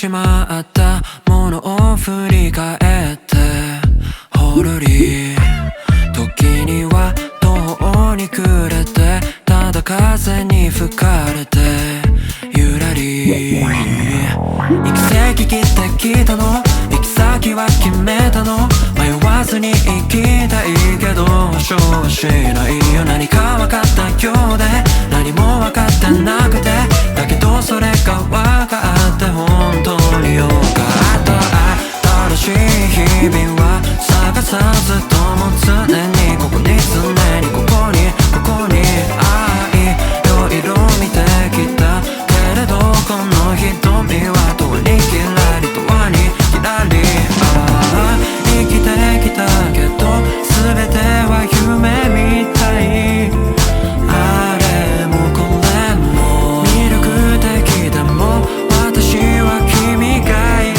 しまったものを振り返ってほろり時には途方に暮れてただ風に吹かれてゆらり行き先切ってきたの行き先は決めたの迷わずに行きたいけど保証はしないよ何か分かったようで何も分かってなくてだけどそれが分かって本当によかった新しい日々は探さずとも常にここに常にここに愛いろいろ見てきたけれどこの瞳は遠にキラリ遠にキラリ生きてきたけど全ては夢みたいあれもこれも魅力的でも私は君がいい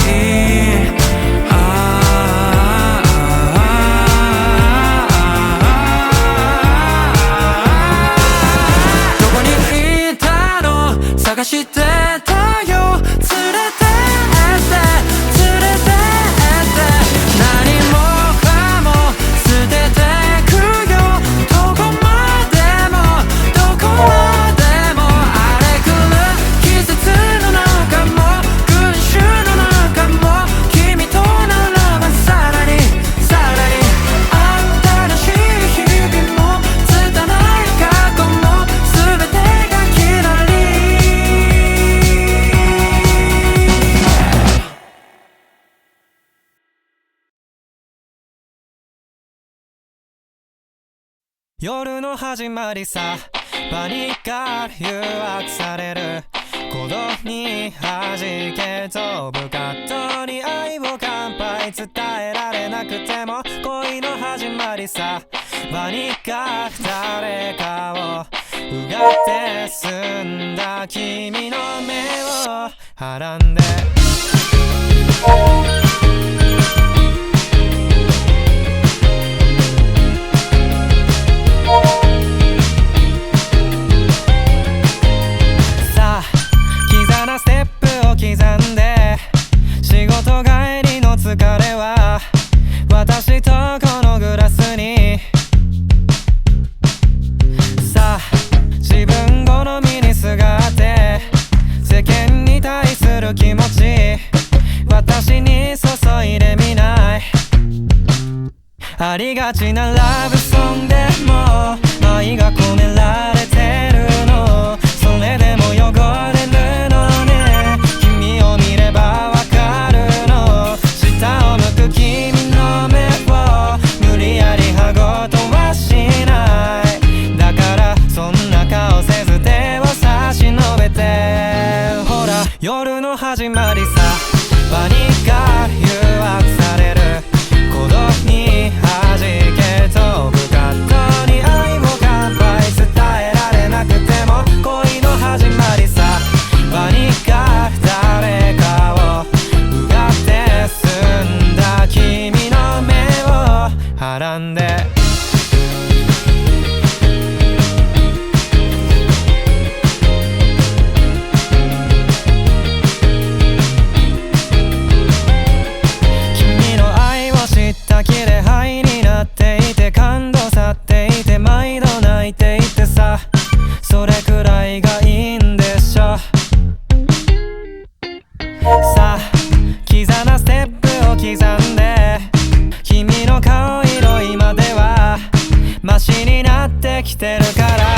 どこにいたの探してたよ連れてって連れてって何もかも捨ててくよどこまでもどこまでも荒れ狂う季節の中も群衆の中も君とならばさらにさらに新しい日々も拙い過去も全てがキラリ夜の始まりさパニックが誘惑される鼓動に弾け飛ぶカットに愛を乾杯伝えられなくても恋の始まりさパニックが誰かをうがって澄んだ君の目をはらんでステップを刻んで仕事帰りの疲れは私とこのグラスにさあ自分好みにすがって世間に対する気持ち私に注いでみないありがちなラブソングでも愛が込められてるのそれでも汚れるの君を見ればわかるの下を向く君の目を無理やり歯ごとはしないだからそんな顔せず手を差し伸べてほら夜の始まりさパニックが誘惑される鼓動に弾け飛ぶカットに愛を乾杯伝えられなくても恋の始まりさパニックが誰かをうがって澄んだ君の目をはらんで君の愛を知ったきれはいになっていて感動去っていて毎度泣いていてさそれくらいがいいんでしょさあキザなステップを刻んで君の顔色今ではマシになってきてるから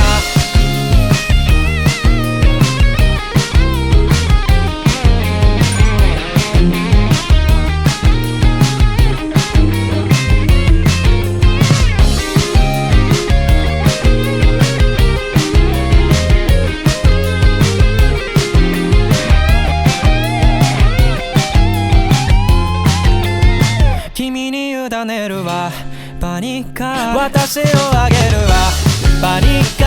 君に委ねるわパニック私をあげるわパニック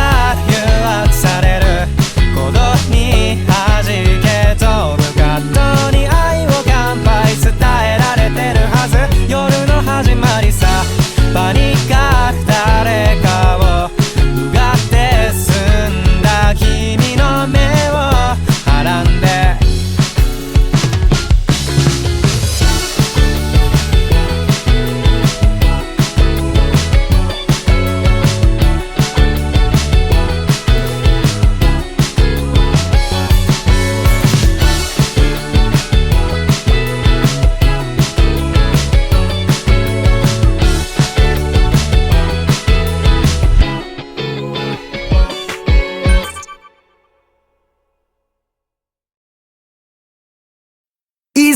誘惑される鼓動に弾け飛ぶカットに愛を乾杯伝えられてるはず夜の始まりさパニック誰かをうがって澄んだ君の目をはらんで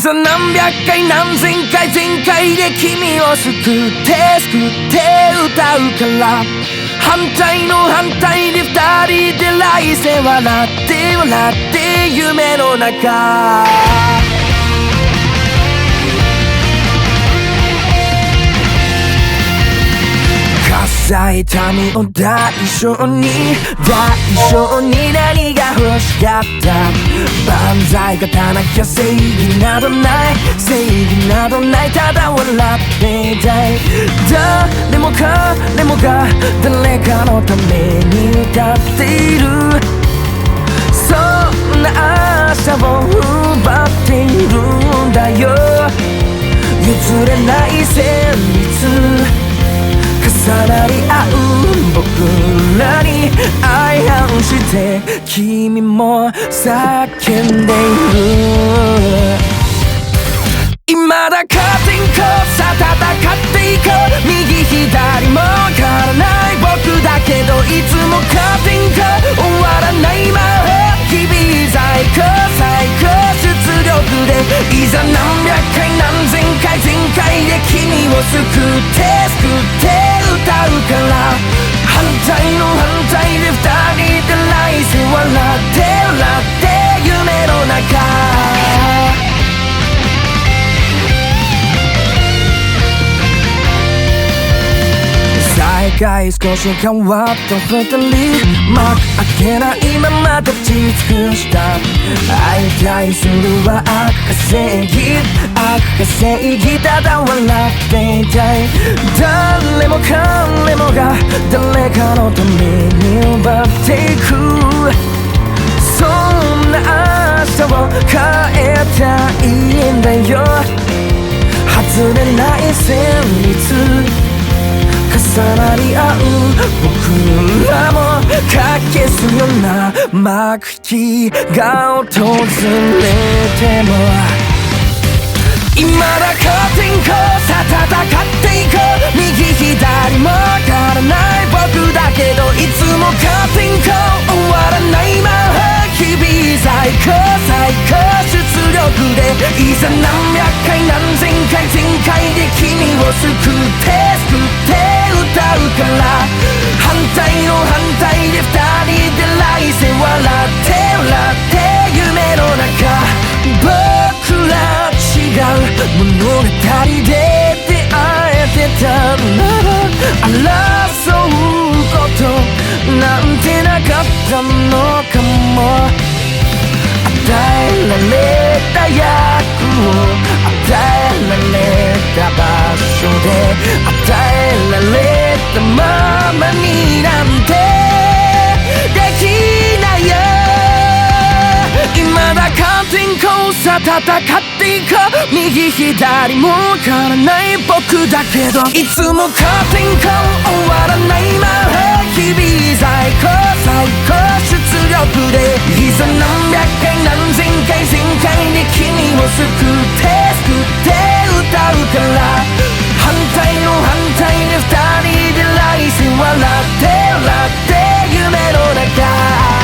ざ何百回何千回全開で君を救って歌うから反対の反対で二人で来世笑って夢の中痛みを代償に何が欲しかった万歳がたなきゃ正義などないただ笑っていたい誰もが誰かのために歌っているそんな明日を奪っているんだよ譲れない旋律重なり合う僕らに愛反して君も叫んでいる未だカーテンコさ戦っていこう右左も変わらない僕だけどいつもカーテンコ終わらない魔法日々最高出力でいざ何百回何千回全開で君を救って歌うから反対の反対で二人で来世笑って夢の中再会少し変わった二人幕開けないまま立ち尽くした相対するは悪か正義ただ笑っていたい誰も彼もが誰かのために奪っていくそんな明日を変えたいんだよ外れない旋律重なり合う僕らも駆けすような幕引きが訪れても未だカーテンコさ戦っていこう右左も変わらない僕だけどいつもカーテンコ終わらない魔法日々最高出力でいざ何百回何千回全開で君を救って歌うから反対の反対で二人で来世笑って夢の中僕ら違う物語で出会えてたなら争うことなんてなかったのかも与えられた役を与えられた場所で与えられたままになんてできないよ未だカーテンコさ戦っていこう右左も変わらない僕だけどいつもカーテンコ終わらない魔法日々最高出力でいざ何百回何千回全開で君を救って歌うから反対の反対で二人で来世笑って夢の中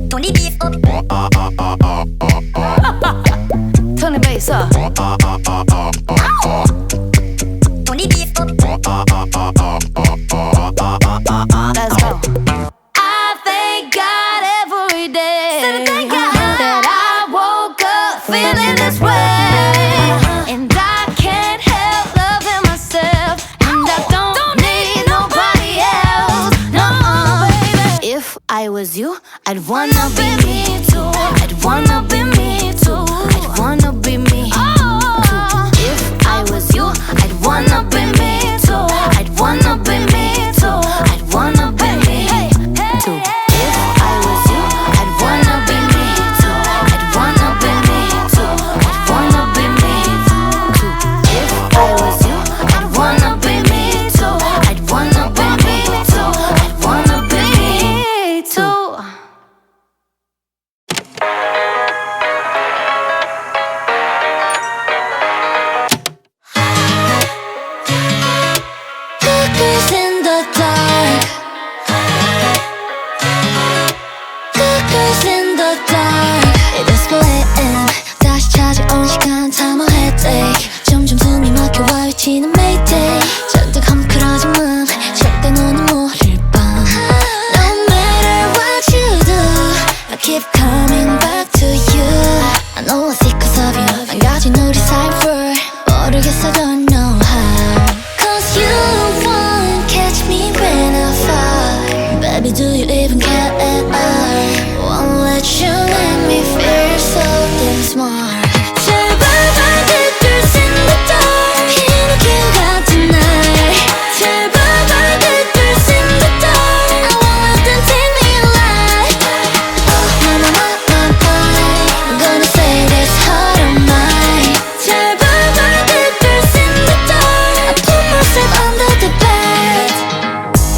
Don't need beef up. Turn the bass up. Don't need beef up. Let's go. I thank God every day that I woke up feeling this way, and I can't help loving myself, and I don't need nobody else. No, baby. If I was you, I'd wanna be me too. I'd wanna be me too. I'd wanna be me too. If I was you, I'd wanna be me too. I'd wanna be me too. I'd wanna be me too. If I was you, I'd wanna be me too. I'd wanna be me too. I'd wanna be me too. If I was you, I'd wanna be me too. I'd wanna be me too. I'd wanna be me too. Cuckoo's in the dark. Cuckoo's in the dark. It's playing. 다시 찾아온 시간 time a headache. 점점 숨이 막혀와 외치는 mayday. 잔뜩 헝클어진 맘 절대 너는 모를 밤. No matter what you do, I keep coming back to you. I know it's because of you. 망가진 우리 사이 word 모르겠어 don't know how. Cause you won't catch me when I fall. Baby, do you even care at all? Won't let you make me feel so damn smart. 제발 발끝을 in the dark. 피노키오 같은 날. 제발 발끝을 in the dark. I won't let them take me alive. Oh, I'm gonna say this heart of mine. 제발 발끝을 in the dark. I put myself under the bed.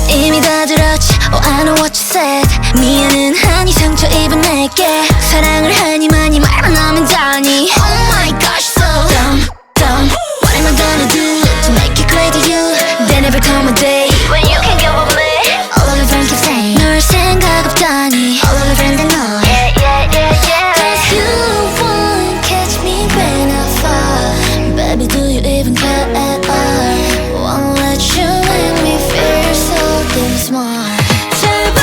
이미 다 들었지. Oh, I know what you said. 미안은 하니 상처 입은 내게 사랑을 하니 많이 말만 하면 다니. Oh my gosh, so dumb, dumb. What am I gonna do to make it clear to you? There never come a day when you can get with me. All of your friends keep saying 널 생각 없다니. All of your friends and all. Yeah, yeah, yeah, yeah. Cause you won't catch me when I fall. Baby, do you even care at all? Won't let you make me feel so damn smart. 제발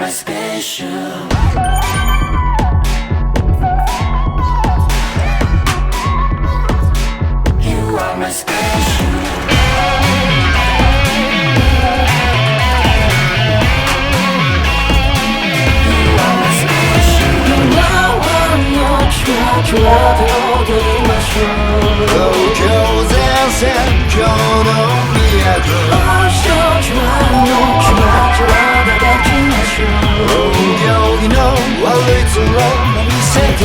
my special You are my special 좋아도 어디 마셔 교대생 교동이야고 좋아도 어디 마셔 여기 너와 위주로 이 세계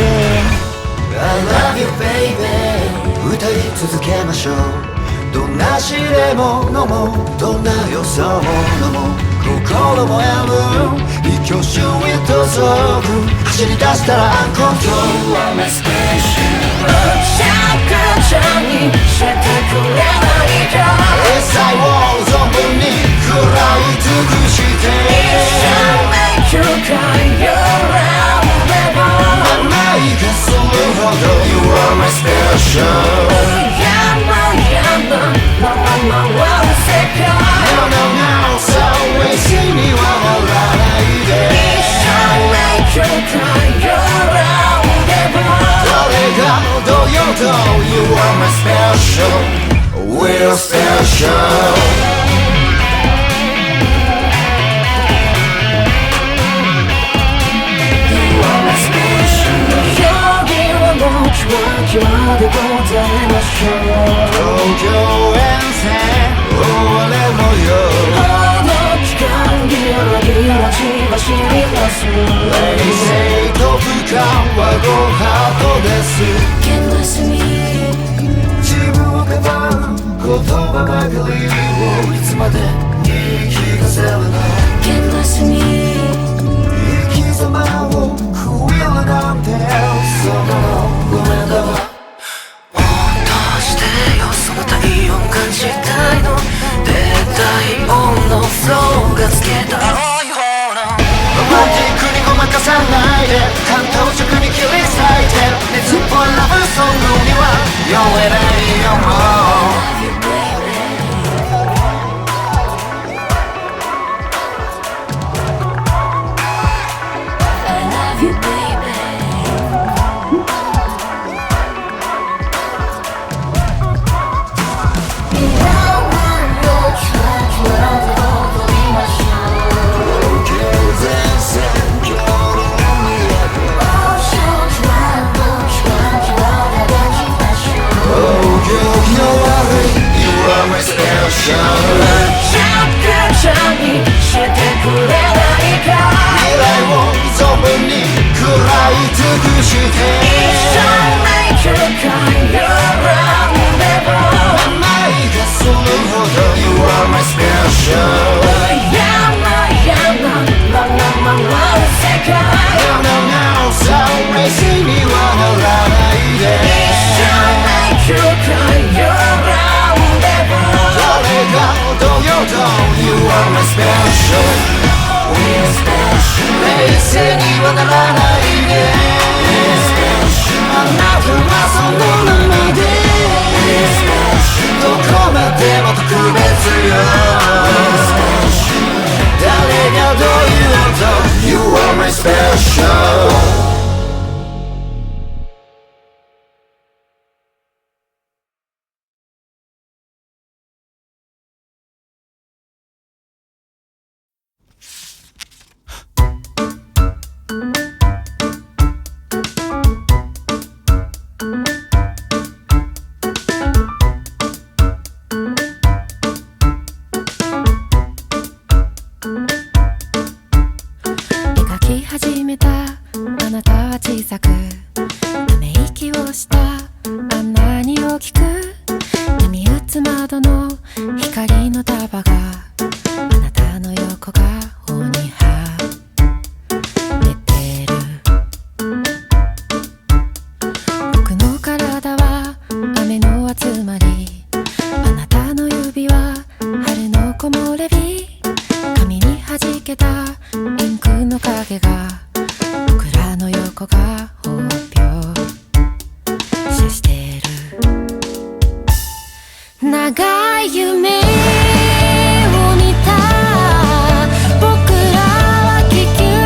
I love you baby 歌い続けましょうどんな試練ものもどんな予想ものも心も病む一挙手へとぞく走り出したらアンコントロール You are my special 100にしてくれないか一切を存分に食らい尽くして一生 make you cry your own never 甘いがするほど You are my special No, no, no, そう一緒にはならないで一生 make you cry your own never どれがどうようと You are my special We're special 좋아でございましょう東京遠征終われ模様この期間ギラギラじわしります冷静と不感はごハートです Can't listen me 自分をかばう言葉ばかりをいつまで言い聞かせるの Can't listen me 生き様を食えるなんてそのごめんだわどうしてよその体温感じたいの低体温のフローがつけた青い方のロマンティックにごまかさないで関東直に切り裂いて熱っぽいラブソングには酔えないよもう You are my special夢を見た僕らは気球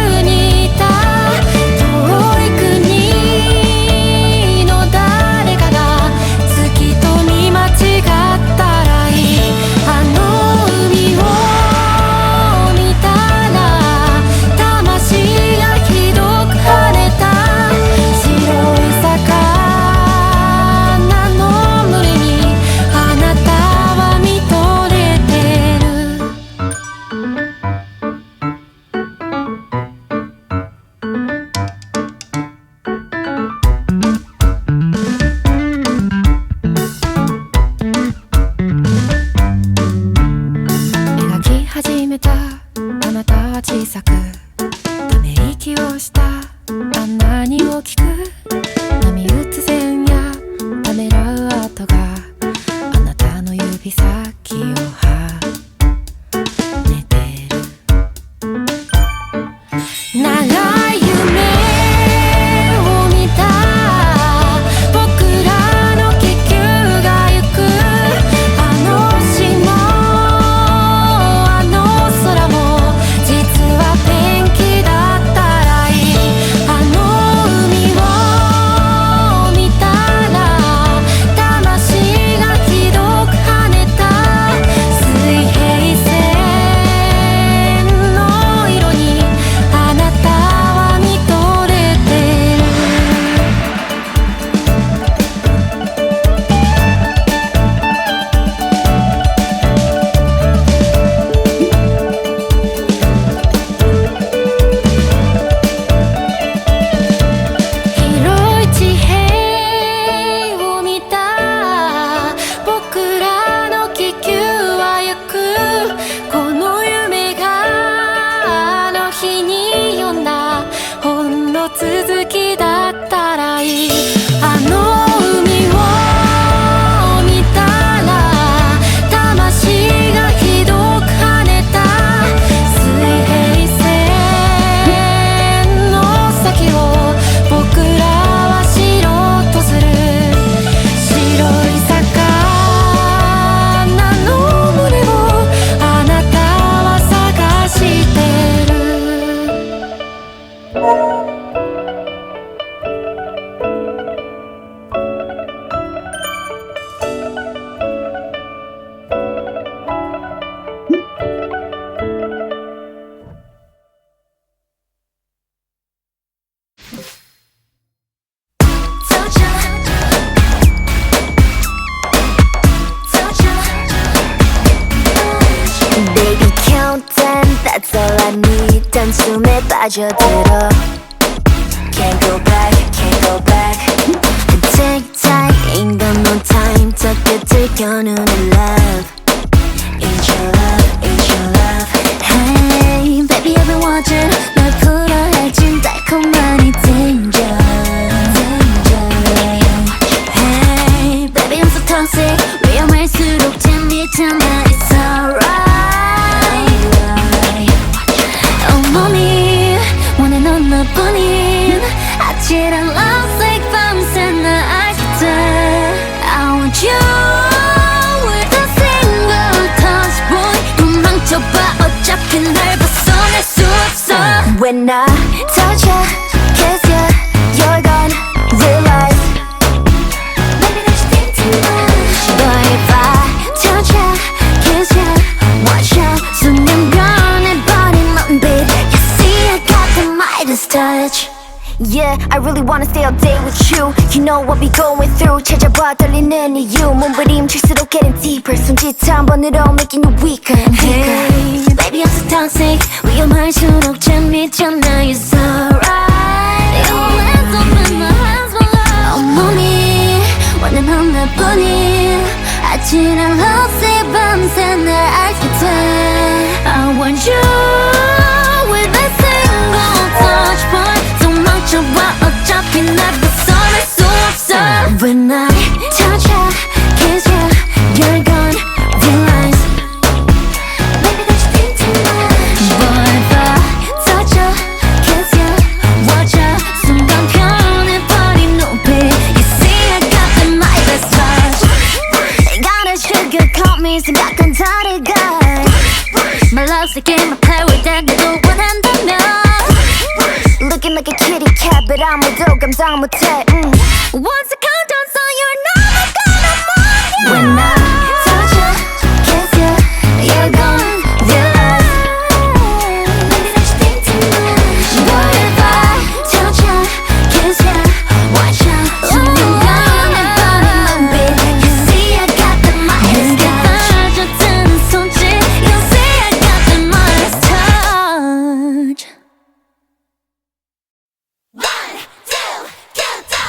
빠져들어 Can't go back, can't go back Take time, ain't got no time 저 끝을 겨누는 love It's your love, it's your love Hey, baby I've been watching 널 풀어헤친 달콤한 이 danger Hey, baby I'm so toxic 위험할수록 재밌잖아 It's alright 온몸이 원해 넌 너뿐인 아찔한 love like 밤새 날 알게 돼 I want you with a single touch boy 도망쳐봐 어차피 날 벗어날 수 없어 When I touch ya, kiss ya, you're gone realize Maybe there's things too much But if I touch ya, kiss ya, watch ya 순간 변해버린 눈빛 You see I got the Midas touch Yeah, I really wanna stay all day with you You know what we going through 찾아봐 떨리는 이유 몸부림칠수록 getting deeper 손짓 한 번으로 making you weaker and weaker Hey, baby I'm so toxic 위험할수록 재밌잖아 It's alright Your hands up in my hands for love 온몸이 원한 하나뿐인 아찔한 love 밤새 날 알게 돼 I want you with a single touch point 도망쳐봐 어차피 날 벗어날 수 없어 When I touch ya, kiss ya, you're gone realize Maybe there's things too much But if I touch ya, kiss ya, watch ya 순간 변해버린 눈빛 You see I got the Midas touch 이거는 sugarcoat me 생각한 다르게 My love's like in my power 내도 원한다면 Looking like a kitty cat but 아무도 감당 못해 Once I count down so you're never gonna move When I touch ya, kiss ya, you're gone realize Maybe there's things too much But if I touch ya, kiss ya, watch ya 순간 변해버린 눈빛 You see I got the Midas touch 빠져드는 손짓 You see I got the Midas touch One, two, count down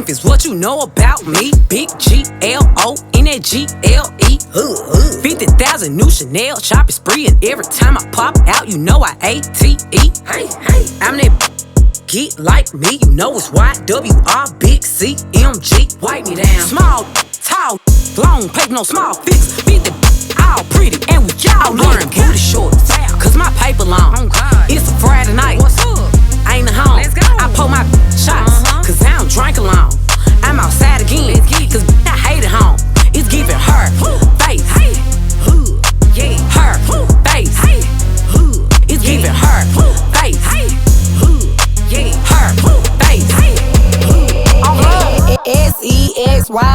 life is what you know about me. Big G-L-O in that G-L-E. 50,000 new Chanel shopping spree, and every time I pop out, you know I A-T-E. I'm that get like me, you know it's Y-W-R, big C-M-G. Wipe me down. Small, tall, long, paper, no small fix. Beat the all pretty, and we all learn booty shorts, cause my paper long. It's a Friday night, what's up? I ain't at home. Let's go. I pour my shots, cause I don't drink alone. I'm outside again, cause I hate it home. It's giving her face, yeah, her face. It's giving her face, yeah, her face. S-E-X-Y-Y-R-E-D.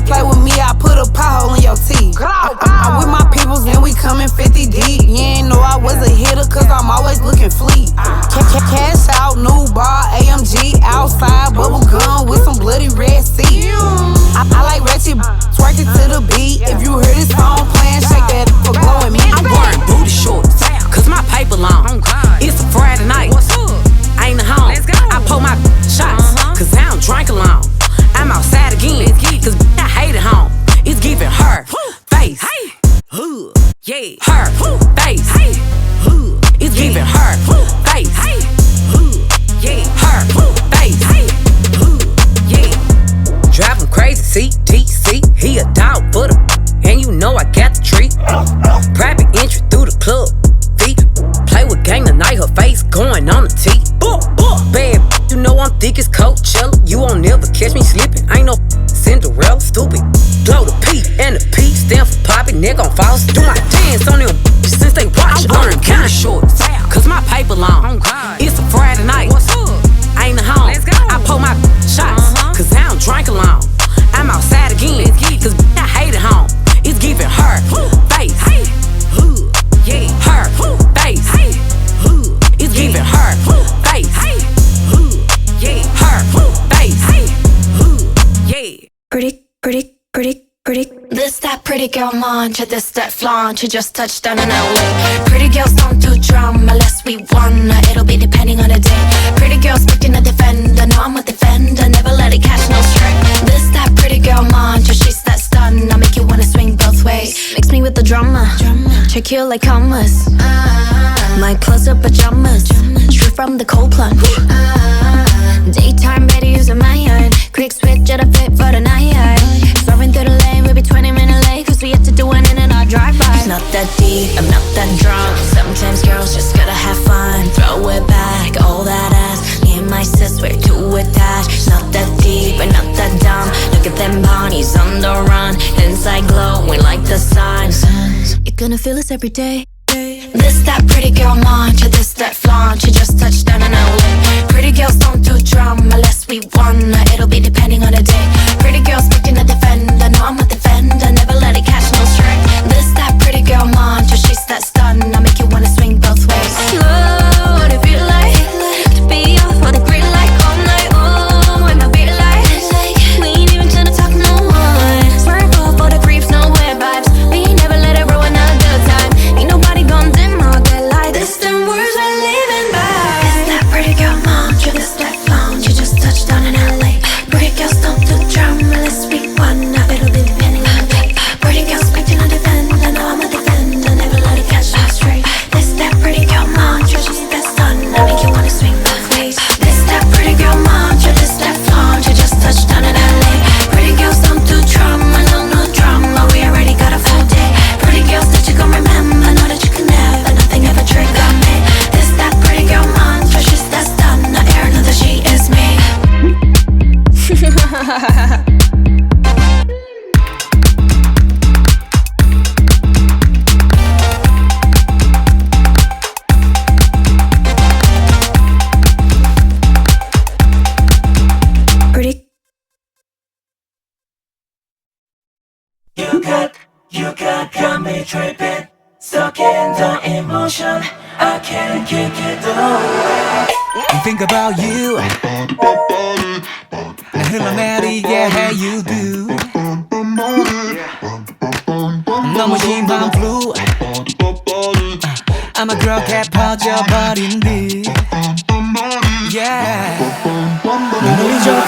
Play with me, I put a pothole in your teeth. I'm with my peoples and we coming 50 deep. You ain't know I was a hitter cause I'm always looking fleet. Cash out, new bar, AMG, outside, bubble gum with some bloody red seat. I like ratchet, twerk it to the beat. If you hear this song playing, shake that for blowing me. I'm wearing booty shorts, cause my paper long. It's a Friday night, what's up? I ain't at home. Let's go. I pour my shots, cause I don't drink alone. I'm outside again, cause I hate it home. It's giving her face, yeah, her face. It's giving her face, yeah, her face, yeah. Driving crazy, CTC, he a dog for the, and you know I got the treat. Private entry through the club, feet. Play with gang tonight, her face going on the T. Bad, you know I'm thick as Coachella. You won't never catch me slipping. Ain't no Cinderella, stupid. Blow the P and the P stand for poppy. Neck on false. Do my dance on them since they watch. I'm wearing kinda shorts, cause my paper long. It's a Friday night, what's up? I ain't at home. Let's go. I pour my shots, cause I don't drink alone. I'm outside again, cause I hate it home. It's giving her face, yeah, her face. It's giving her face, yeah, her face, yeah. Pretty. This that pretty girl mantra, this that flaunt. You just touched down in LA. Pretty girls don't do drama unless we wanna. It'll be depending on the day. Pretty girls picking a defender. No, I'm a defender. Never let it catch no strike. This that pretty girl mantra, she's that stun. I make you wanna swing both ways. Mix me with the drama. Check you like commas. My clothes are pajamas. Straight from the cold plunge. Daytime better using my iron. Quick switch at a fit for the night. Soaring through the lane, we'll be 20-minute late. Cause we have to do one in and our drive-by. It's not that deep, I'm not that drunk. Sometimes girls just gotta have fun. Throw it back, all that ass. Me and my sis, we're too attached. It's not that deep, we're not that dumb. Look at them bodies on the run. Inside glowing like the sun. You're gonna feel this every day. This that pretty girl mantra, this that flaunt. You just touched down in LA. Pretty girls don't do drama unless we wanna. It'll be depending on the day. Pretty girls picking a defender. No, I'm a defender. Never let it catch no strike. This that pretty girl mantra, she's that stun. I make you wanna swing both ways. Oh, what it feel like to be off for the green light all night. Oh, when my beat like we ain't even tryna talk no more. Swerve off for the creeps, no weird vibes. We ain't never let it ruin our good time. Ain't nobody gon' dim our good light. This them words we're living by. It's that pretty girl mantra, this that flaunt. You just touched down in LA. Pretty girls don't do drama unless we wanna. It'll be depending on the day. Pretty girls picking a defender. No, I'm a defender. Never let it catch me straight. This that pretty girl mantra, she's that stun. I make you wanna swing both ways. This that pretty girl mantra, this that flaunt. You just touched down in LA. Pretty girls don't do drama, no drama. We already got a full day. Pretty girls that you gon' remember, know that you can never, nothing ever trigger me. This that pretty girl mantra, she's that stun. I air another, she is me. Pretty. Got me tripping, stuck in the emotion. I can't kick it away. Think about you. 나 흘러내리게 해 you do. 너무 심한 blue. 아마 그렇게 퍼져버린 듯. Yeah. 눈이 좀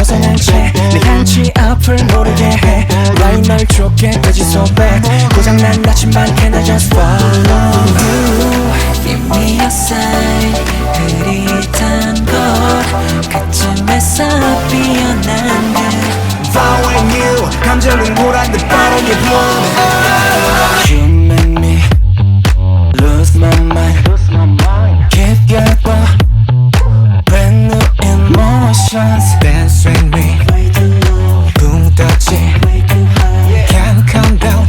벗어난 채 내 한치 앞을 모르게 해 Right 널 좁게까지 소배 고장난 나침반 Can I just follow you Give me a sign 흐릿한 곳 그쯤에서 피어난 듯 Following you 감정은 보란듯 빠르게 변해 You make me lose my mind Keep your thought Brand new emotions Dance with me 붕 떠지 Can't come down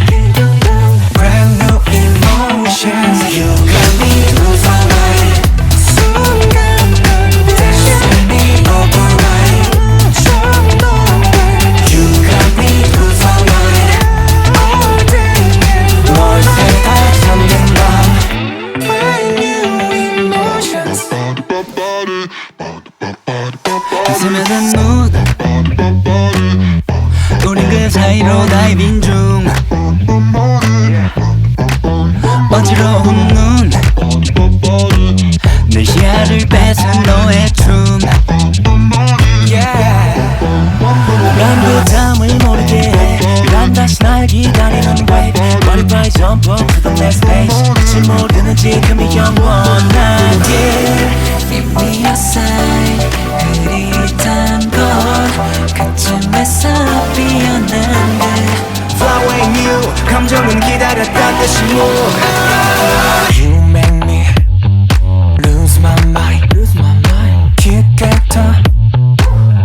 Brand new emotions You got me lose my mind 순간 넌 Destiny override You got me lose my mind All day 널 생각하는 밤 Brand new emotions 스며든 mood 우린 그 사이로 다이빙 중 어지러운 눈 내 시야를 뺏은 너의 춤 난 부담을 모르게 해 난 다시 날 기다리는 wave Butterfly jump up to the next page 아직 모르는 지금이 영원하게 Give me a sign 흐릿한 곳 그쯤에서 피어난 듯 Following you 감정은 기다렸단 듯이 move You make me lose my mind 기껏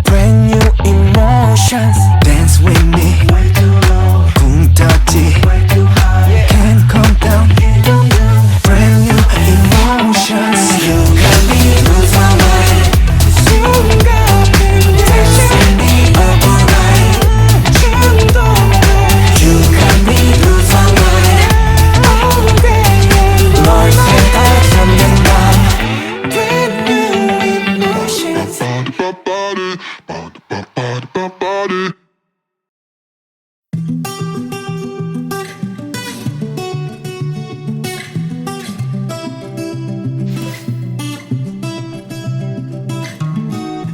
Brand new emotions Dance with me 붕 떠지 Can't come down Brand new emotions You got me lose my mind 순간은 Destiny override You got me lose my mind All day 널 생각하는 밤 Brand new emotions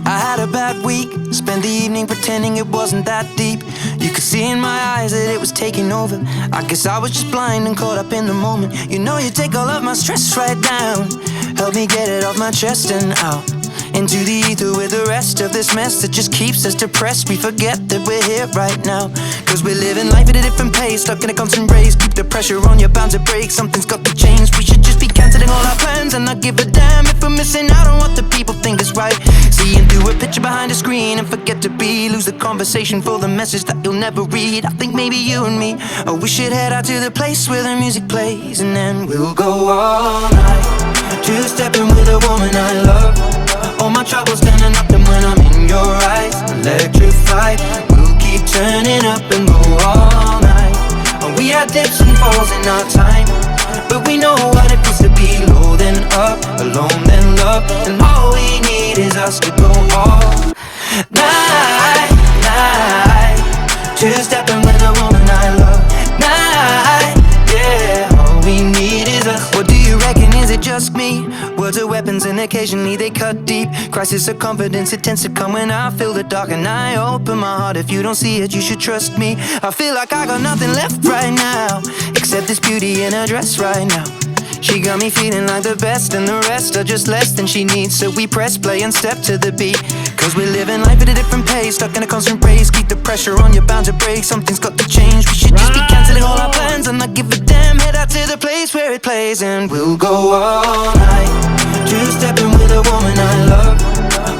I had a bad week, spent the evening pretending it wasn't that deep. You could see in my eyes that it was taking over. I guess I was just blind and caught up in the moment. You know you take all of my stress right down. Help me get it off my chest and out into the ether with the rest of this mess that just keeps us depressed. We forget that we're here right now, cause we're living life at a different pace, stuck in a constant race. Keep the pressure on, you're bound to break. Something's got to change. We should just be cancelling all our plans and not give a damn if we're missing out on what the people think is right. Seeing through a picture behind a screen and forget to be, lose the conversation for the message that you'll never read. I think maybe you and me, oh, we should head out to the place where the music plays, and then we'll go all night, two-stepping with a woman I love. All my troubles turning nothing when I'm in your eyes. Electrified, we'll keep turning up and go all night. And we had dips and falls in our time, but we know what it feels to be low then up, alone then love. And all we need is us to go all night, night. Two-stepping with a woman I love. Night, yeah, all we need is us. What do you reckon, is it just me? Words are weapons and occasionally they cut deep. Crisis of confidence, it tends to come when I feel the dark and I open my heart. If you don't see it, you should trust me. I feel like I got nothing left right now except this beauty in her dress right now. She got me feeling like the best, and the rest are just less than she needs. So we press play and step to the beat, cause we're living life at a different pace, stuck in a constant race. Keep the pressure on, you're bound to break. Something's got to change. We should just be cancelling all our plans and not give a damn. Head out to the place where it plays, and we'll go all night, two-stepping with a woman I love.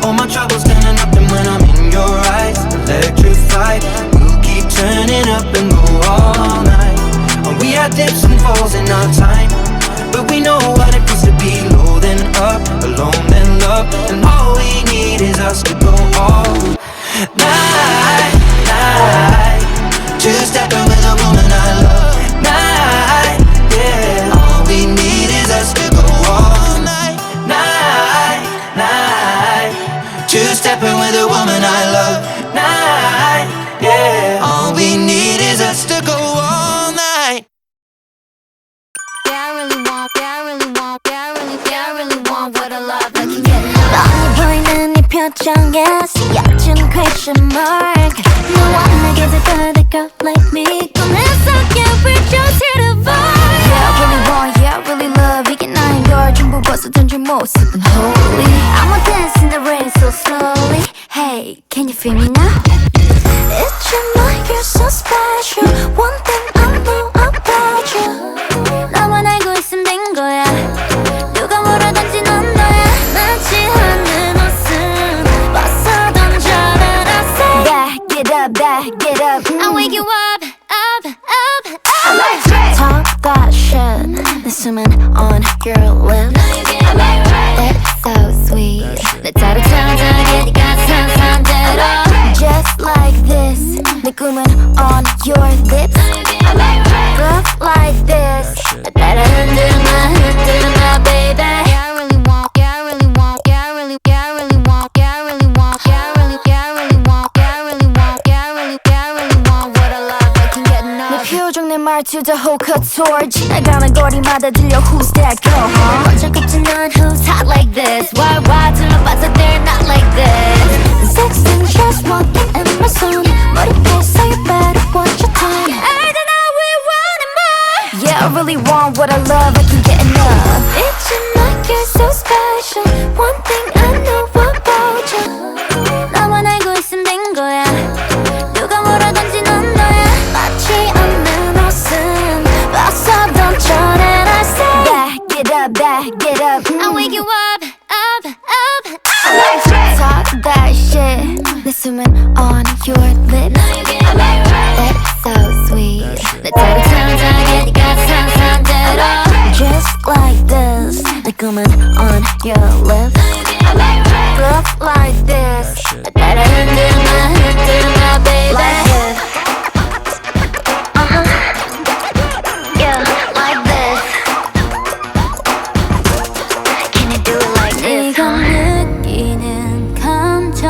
All my troubles turning nothing when I'm in your eyes. Electrified, we'll keep turning up and go all night. And we had dips and falls in our time, but we know what it feels to be low then up, alone then love. And all we need is us to go all night, night. Two-stepping with a woman I love. Night, yeah. All we need is us to go all night, night, night. Two-stepping with a woman I love. Night, yeah. All we need is us to go all night. 뻔히 보이는 네 걱정했어 얕은 question mark 너와 내게 다가갈 girl like me 꺼내서 can't reach you to the vibe Yeah, I really want, yeah, I really love 이게 나인 걸 전부 벗어던질 모습은 holy I want dance in the rain so slowly Hey, can you feel me now? It's your night, you're so special One thing I know about you 나만 알고 있으면 된 거야 누가 뭐라든지 넌 너야 맞지 않는 옷은 벗어 던져라 I say back it up I'll wake you up, up, up, up I like it Talk that shit 내 숨은 on your lips It's so sweet 내 따로 찾아게 네가 상상대로 Just like this 내 꿈은 on your lips Look like this 내 따라 흔들마 baby Yeah, I really want, yeah, I really want, yeah, I really, yeah, I really want, yeah, I really want, yeah, I really, yeah, I really want, yeah, I really want, yeah, I really, yeah, I really want what I love, I can get enough 내 표정 내 말투 다 호커토르 지나가는 거리마다 들려 Who's that girl, huh? 먼저 꼽지 넌 who's hot like this Why 둘러봐서 they're not like this Sexting just walking in my zone 머리에 so you better watch your time I don't know we want it more Yeah, I really want what I love, I can get enough It's your night, you're so special One thing I know about you 나만 알고 있으면 된 거야 누가 뭐라든지 넌 너야 맞지 않는 옷은 벗어 던져라 I say back it up I'll wake you up, up, up, up Talk that shit 내 숨은 on your lips It's so sweet 내 따로 찾아게 네가 상상대로 Just like this 내 꿈은 on your lips Look like this 내 따라 흔들마 baby Like this Yeah, like this Can you do it like this? 네가 느끼는 감정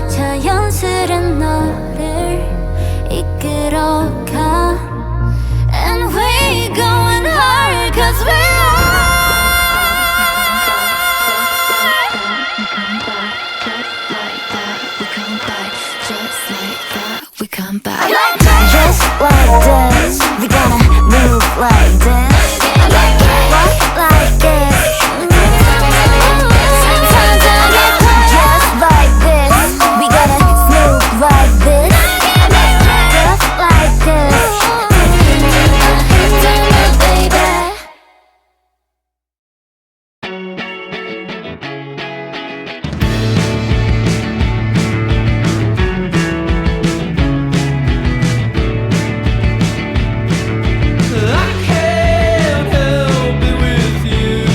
자연스런 너를 이끌어가 And we going hard cause we Just like this, we gonna move like this Walk like this Sometimes I get caught Just like this, we gonna move like this Just like this baby I can't help it with you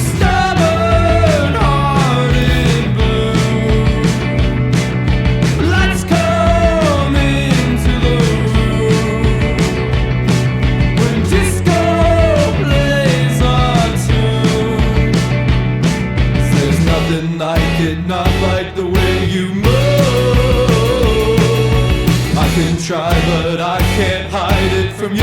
Stubborn hearted blue Lights come into the room When disco plays our tune There's nothing like it, not like the way you move I can try but I can't hide it from you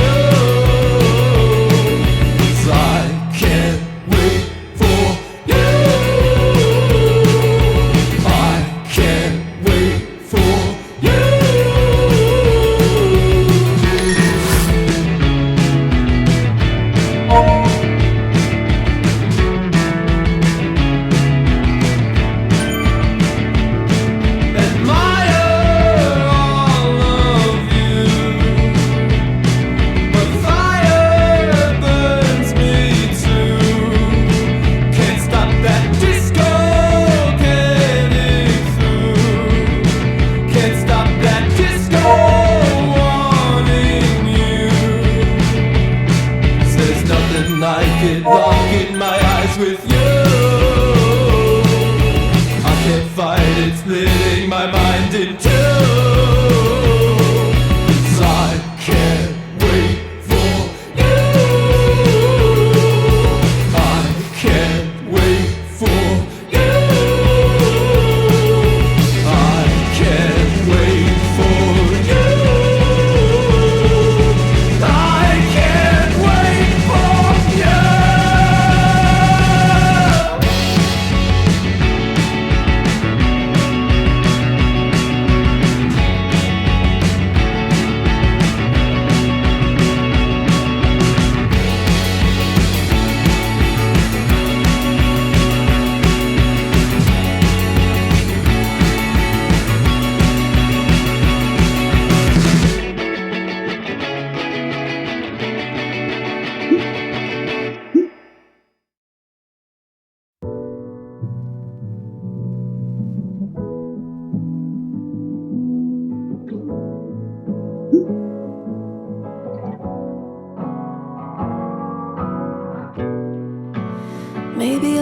'Cause I can't wait for you I can't wait for you Admire all of you But fire burns me too Can't stop that disco getting through Can't stop that disco wanting you 'Cause there's nothing like it locking my eyes with you I can't fight it, splitting my mind in two 'Cause I can't wait for you I can't wait for you I can't wait for you I can't wait for you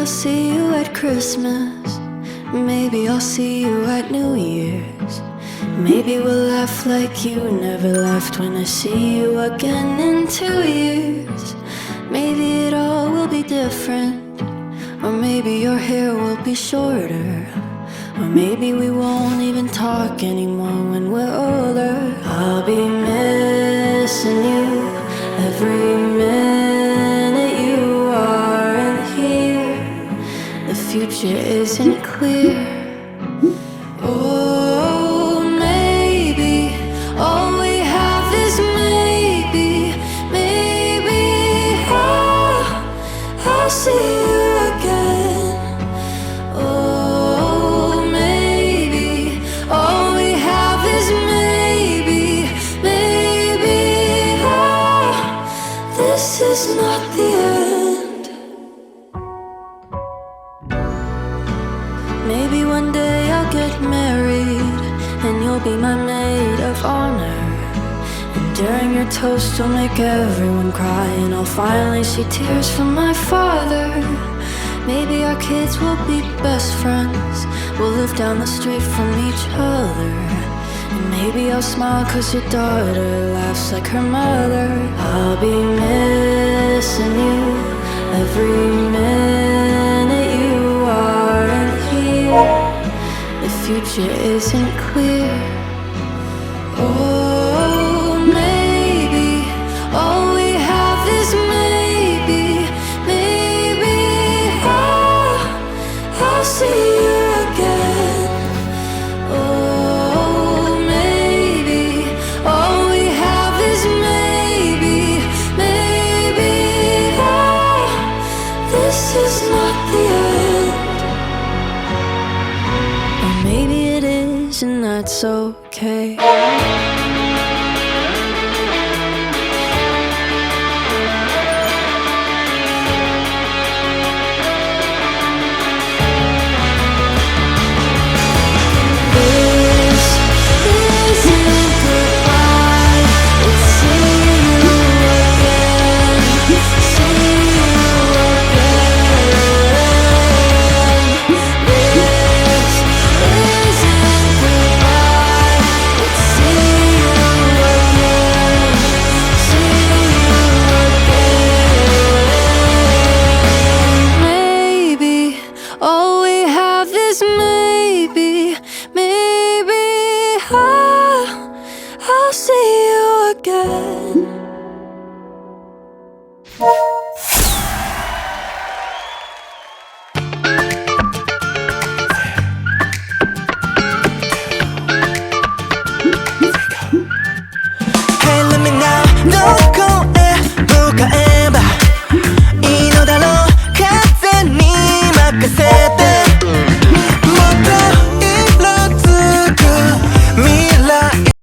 see you at Christmas. Maybe I'll see you at New Year's. Maybe we'll laugh like you never laughed when I see you again in 2 years. Maybe it all will be different. Or maybe your hair will be shorter. Or maybe we won't even talk anymore when we're older. I'll be missing you every minute you aren't here. The future isn't clear. Oh, maybe all we have is maybe. Maybe I'll see you again. Oh, maybe all we have is maybe. Maybe this is not the end. Maybe one day I'll get married and you'll be my maid of honor. And during your toast you'll make everyone cry, and I'll finally see tears from my father. Maybe our kids will be best friends. We'll live down the street from each other. And maybe I'll smile 'cause your daughter laughs like her mother. I'll be missing you every minute you aren't here. The future isn't clear. Oh, maybe all we have is maybe. Maybe I'll see you again. Oh, maybe all we have is maybe. Maybe this is not the end. Or maybe it is, and that's okay.